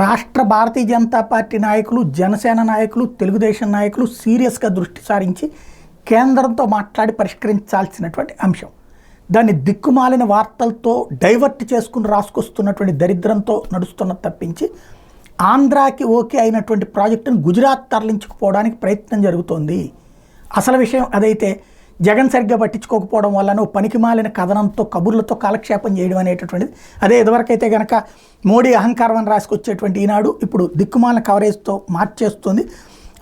రాష్ట్ర భారతీయ జనతా పార్టీ నాయకులు, జనసేన నాయకులు, తెలుగుదేశం నాయకులు సీరియస్గా దృష్టి సారించి కేంద్రంతో మాట్లాడి పరిష్కరించాల్సినటువంటి అంశం. దాన్ని దిక్కుమాలిన వార్తలతో డైవర్ట్ చేసుకుని రాసుకొస్తున్నటువంటి దరిద్రంతో నడుస్తున్న తప్పించి ఆంధ్రాకి ఓకే అయినటువంటి ప్రాజెక్టును గుజరాత్ తరలించుకుపోవడానికి ప్రయత్నం జరుగుతోంది. అసలు విషయం అదైతే జగన్ సరిగ్గా పట్టించుకోకపోవడం వల్లనో పనికిమాలిన కథనంతో కబుర్లతో కాలక్షేపం చేయడం అనేటటువంటిది. అదే ఇదివరకైతే కనుక మోడీ అహంకారం అని రాసుకొచ్చేటువంటి ఈనాడు ఇప్పుడు దిక్కుమాలిన కవరేజ్తో మార్చేస్తుంది.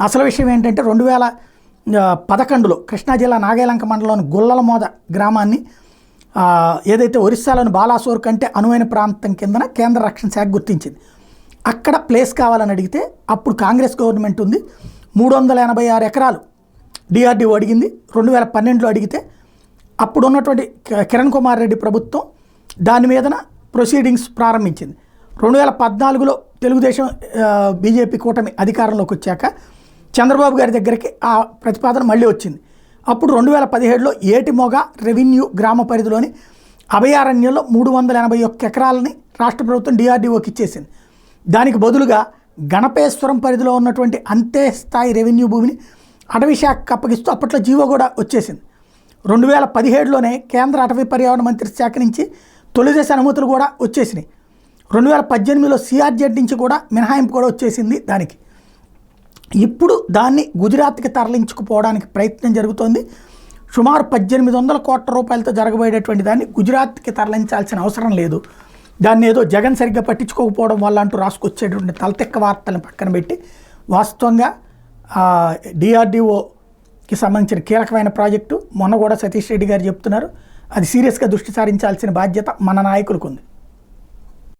అసలు విషయం ఏంటంటే 2011లో కృష్ణా జిల్లా నాగేలంక మండలంలోని గుల్లలమోద గ్రామాన్ని ఏదైతే ఒరిస్సాలోని బాలాసోర్ కంటే అనువైన ప్రాంతం కిందన కేంద్ర రక్షణ శాఖ గుర్తించింది. అక్కడ ప్లేస్ కావాలని అడిగితే అప్పుడు కాంగ్రెస్ గవర్నమెంట్ ఉంది, 386 ఎకరాలు డిఆర్డీఓ అడిగింది. 2012లో అడిగితే అప్పుడు ఉన్నటువంటి కిరణ్ కుమార్ రెడ్డి ప్రభుత్వం దాని మీదన ప్రొసీడింగ్స్ ప్రారంభించింది. 2014లో తెలుగుదేశం బీజేపీ కూటమి అధికారంలోకి వచ్చాక చంద్రబాబు గారి దగ్గరికి ఆ ప్రతిపాదన మళ్ళీ వచ్చింది. అప్పుడు 2017లో ఏటిమొగ రెవెన్యూ గ్రామ పరిధిలోని అభయారణ్యంలో 381 ఎకరాలని రాష్ట్ర ప్రభుత్వం డిఆర్డీఓకి ఇచ్చేసింది. దానికి బదులుగా గణపేశ్వరం పరిధిలో ఉన్నటువంటి అంతే స్థాయి రెవెన్యూ భూమిని అటవీ శాఖకు అప్పగిస్తూ అప్పట్లో జీవో కూడా వచ్చేసింది. 2017లోనే కేంద్ర అటవీ పర్యావరణ మంత్రిత్వ శాఖ నుంచి తొలిదశ అనుమతులు కూడా వచ్చేసినాయి. 2018లో సిఆర్జెడ్ నుంచి కూడా మినహాయింపు కూడా వచ్చేసింది దానికి. ఇప్పుడు దాన్ని గుజరాత్కి తరలించుకుపోవడానికి ప్రయత్నం జరుగుతోంది. సుమారు 1800 కోట్ల రూపాయలతో జరగబోయేటటువంటి దాన్ని గుజరాత్కి తరలించాల్సిన అవసరం లేదు. దాన్ని ఏదో జగన్ సరిగ్గా పట్టించుకోకపోవడం వల్ల అంటూ రాసుకొచ్చేటువంటి తలతెక్క వార్తలను పక్కన పెట్టి వాస్తవంగా డిఆర్డీఓకి సంబంధించిన కీలకమైన ప్రాజెక్టు మొన్న కూడా సతీష్ రెడ్డి గారు చెప్తున్నారు, అది సీరియస్గా దృష్టి సారించాల్సిన బాధ్యత మన నాయకులకు ఉంది.